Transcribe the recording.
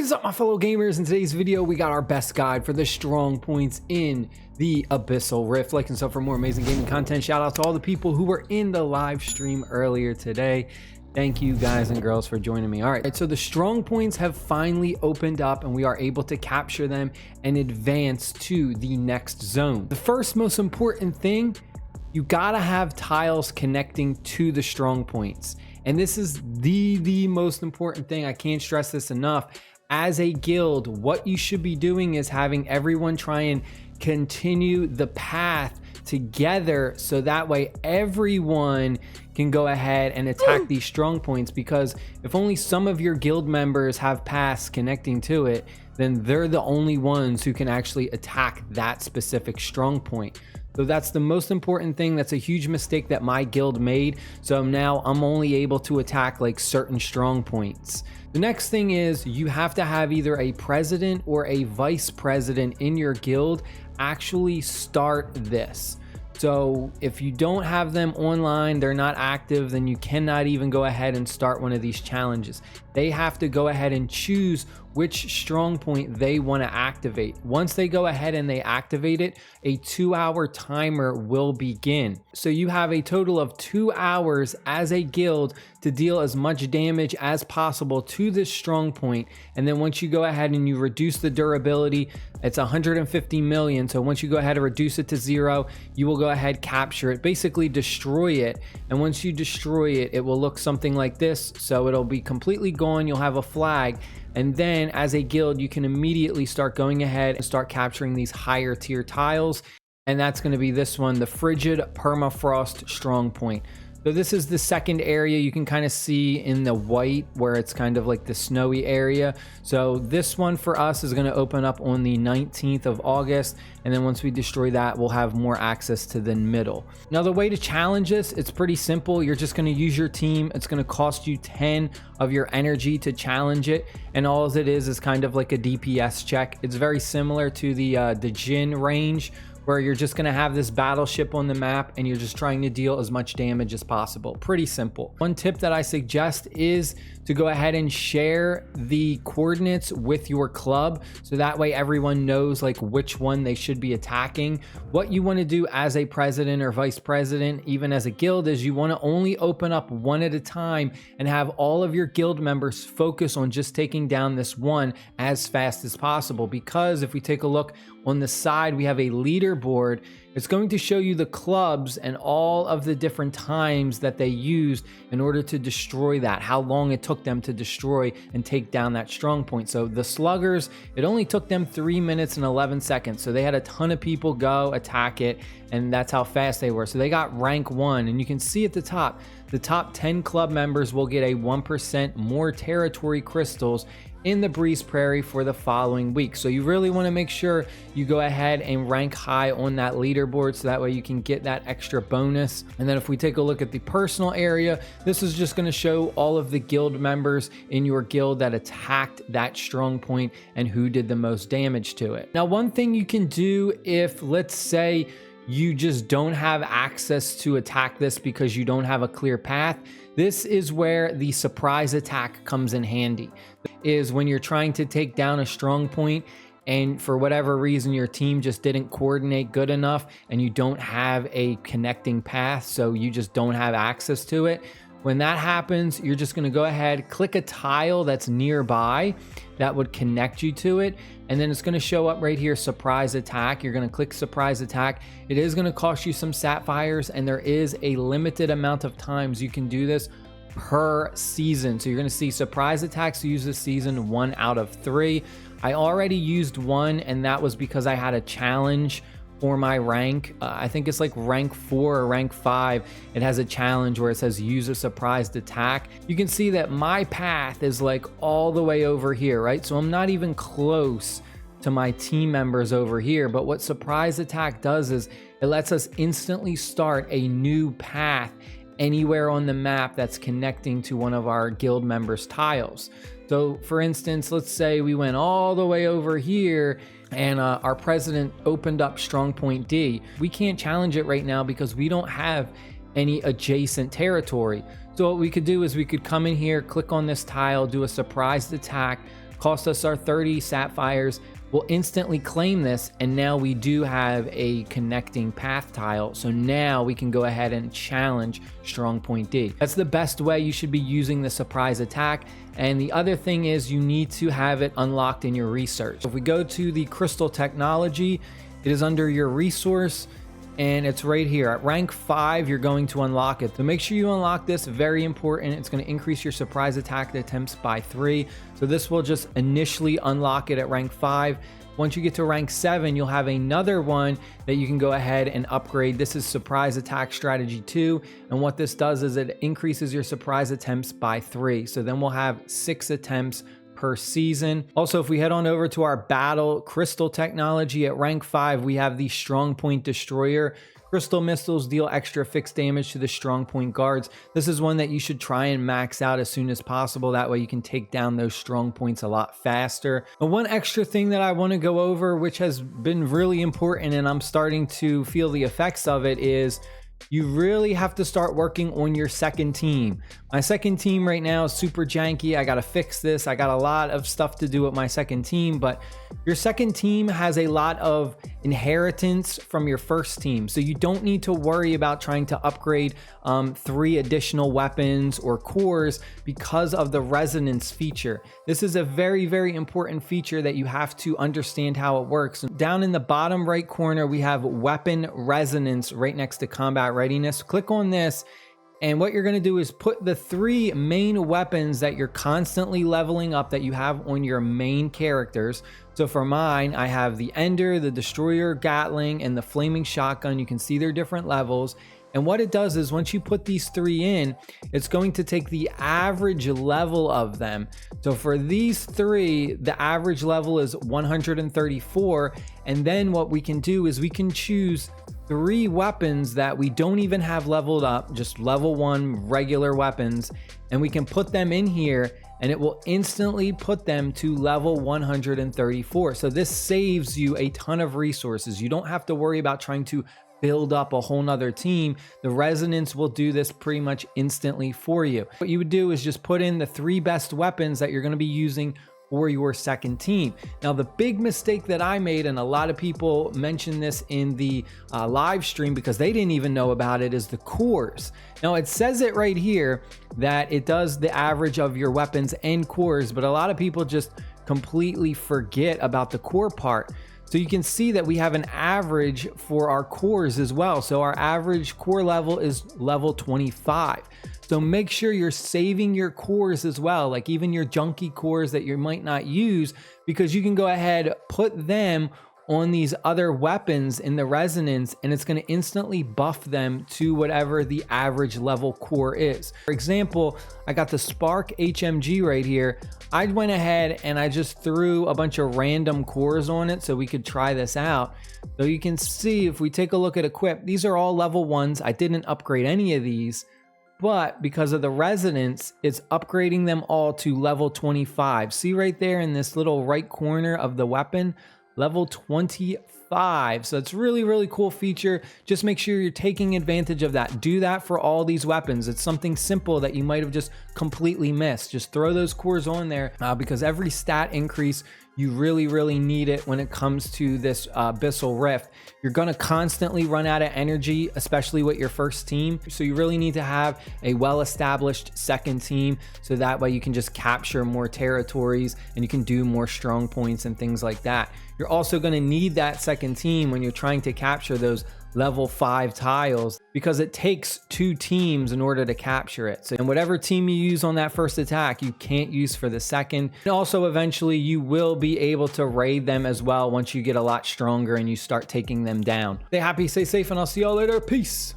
What is up, my fellow gamers? In today's video, we got our best guide for the strong points in the Abyssal Rift. Like and sub for more amazing gaming content. Shout out to all the people who were in the live stream earlier today. Thank you guys and girls for joining me. All right, so the strong points have finally opened up and we are able to capture them and advance to the next zone. The first most important thing, you gotta have tiles connecting to the strong points. And this is the most important thing. I can't stress this enough. As a guild, what you should be doing is having everyone try and continue the path together, so that way everyone can go ahead and attack these strong points, because if only some of your guild members have paths connecting to it, then they're the only ones who can actually attack that specific strong point. So that's the most important thing. That's a huge mistake that my guild made. So now I'm only able to attack like certain strong points. The next thing is you have to have either a president or a vice president in your guild actually start this. So if you don't have them online, they're not active, then you cannot even go ahead and start one of these challenges. They have to go ahead and choose which strong point they want to activate. Once they go ahead and they activate it, a 2-hour timer will begin. So you have a total of 2 hours as a guild to deal as much damage as possible to this strong point. And then once you go ahead and you reduce the durability, it's 150 million. So once you go ahead and reduce it to 0, you will go ahead, capture it, basically destroy it. And once you destroy it, it will look something like this. So it'll be completely gone. You'll have a flag. And then as a guild, you can immediately start going ahead and start capturing these higher tier tiles. And that's going to be this one, the Frigid Permafrost Strong Point. So this is the second area. You can kind of see in the white where it's kind of like the snowy area. So this one for us is going to open up on the 19th of August. And then once we destroy that, we'll have more access to the middle. Now, the way to challenge this, it's pretty simple. You're just going to use your team. It's going to cost you 10 of your energy to challenge it. And all it is kind of like a DPS check. It's very similar to the Jin range, where you're just going to have this battleship on the map and you're just trying to deal as much damage as possible. Pretty simple. One tip that I suggest is to go ahead and share the coordinates with your club, so that way everyone knows like which one they should be attacking. What you want to do as a president or vice president, even as a guild, is you want to only open up one at a time and have all of your guild members focus on just taking down this one as fast as possible. Because if we take a look on the side, we have a leaderboard. It's going to show you the clubs and all of the different times that they used in order to destroy that, how long it took them to destroy and take down that strong point. So the sluggers, it only took them 3 minutes and 11 seconds. So they had a ton of people go attack it, and that's how fast they were. So they got rank 1, and you can see at the top 10 club members will get a 1% more territory crystals in the Breeze Prairie for the following week. So you really want to make sure you go ahead and rank high on that leaderboard, so that way you can get that extra bonus. And then if we take a look at the personal area, this is just going to show all of the guild members in your guild that attacked that strong point and who did the most damage to it. Now, one thing you can do if, let's say, you just don't have access to attack this because you don't have a clear path, this is where the surprise attack comes in handy. Is when you're trying to take down a strong point and for whatever reason your team just didn't coordinate good enough and you don't have a connecting path, so you just don't have access to it. When that happens, you're just going to go ahead, click a tile that's nearby that would connect you to it, and then it's going to show up right here, surprise attack. You're going to click surprise attack. It is going to cost you some sapphires, and there is a limited amount of times you can do this per season. So you're going to see surprise attacks use this season 1 out of 3. I already used one, and that was because I had a challenge for my rank. I think it's like rank 4 or rank 5. It has a challenge where it says use a surprised attack. You can see that my path is like all the way over here, right? So I'm not even close to my team members over here. But what surprise attack does is it lets us instantly start a new path anywhere on the map that's connecting to one of our guild members' tiles. So for instance, let's say we went all the way over here and our president opened up strong point D. We can't challenge it right now because we don't have any adjacent territory. So what we could do is we could come in here, click on this tile, do a surprised attack, cost us our 30 sapphires. We'll instantly claim this, and now we do have a connecting path tile. So now we can go ahead and challenge Strongpoint D. That's the best way you should be using the surprise attack. And the other thing is you need to have it unlocked in your research. If we go to the crystal technology, it is under your resource, and it's right here at rank 5. You're going to unlock it, so make sure you unlock this. Very important. It's going to increase your surprise attack attempts by 3, so this will just initially unlock it at rank 5. Once you get to rank 7, you'll have another one that you can go ahead and upgrade. This is surprise attack strategy 2, and what this does is it increases your surprise attempts by 3, so then we'll have 6 attempts per season. Also, if we head on over to our battle crystal technology at rank 5, we have the Strongpoint Destroyer. Crystal missiles deal extra fixed damage to the Strongpoint guards. This is one that you should try and max out as soon as possible. That way you can take down those strong points a lot faster. But one extra thing that I want to go over, which has been really important and I'm starting to feel the effects of it, is you really have to start working on your second team. My second team right now is super janky. I got to fix this. I got a lot of stuff to do with my second team, but your second team has a lot of inheritance from your first team. So you don't need to worry about trying to upgrade 3 additional weapons or cores because of the resonance feature. This is a very, very important feature that you have to understand how it works. Down in the bottom right corner, we have weapon resonance right next to combat readiness. Click on this, and what you're going to do is put the 3 main weapons that you're constantly leveling up that you have on your main characters. So for mine, I have the Ender, the Destroyer, Gatling, and the Flaming Shotgun. You can see their different levels. And what it does is once you put these 3 in, it's going to take the average level of them. So for these 3, the average level is 134. And then what we can do is we can choose 3 weapons that we don't even have leveled up, just level 1 regular weapons, and we can put them in here and it will instantly put them to level 134. So this saves you a ton of resources. You don't have to worry about trying to build up a whole nother team. The resonance will do this pretty much instantly for you. What you would do is just put in the 3 best weapons that you're going to be using for your second team. Now, the big mistake that I made, and a lot of people mentioned this in the live stream because they didn't even know about it, is the cores. Now, it says it right here that it does the average of your weapons and cores, but a lot of people just completely forget about the core part. So you can see that we have an average for our cores as well. So our average core level is level 25. So make sure you're saving your cores as well, like even your junky cores that you might not use, because you can go ahead, put them on these other weapons in the resonance, and it's going to instantly buff them to whatever the average level core is. For example, I got the Spark HMG right here. I went ahead and I just threw a bunch of random cores on it so we could try this out. So you can see, if we take a look at equip, these are all level 1s. I didn't upgrade any of these, but because of the resonance, it's upgrading them all to level 25. See right there in this little right corner of the weapon, level 25. So it's really, really cool feature. Just make sure you're taking advantage of that. Do that for all these weapons. It's something simple that you might have just completely missed. Just throw those cores on there because every stat increase, you really, really need it when it comes to this abyssal rift. You're going to constantly run out of energy, especially with your first team. So you really need to have a well-established second team, so that way you can just capture more territories and you can do more strong points and things like that. You're also going to need that second team when you're trying to capture those level 5 tiles, because it takes 2 teams in order to capture it. So, and whatever team you use on that first attack, you can't use for the second. And also eventually you will be able to raid them as well once you get a lot stronger and you start taking them down. Stay happy, stay safe, and I'll see y'all later. Peace.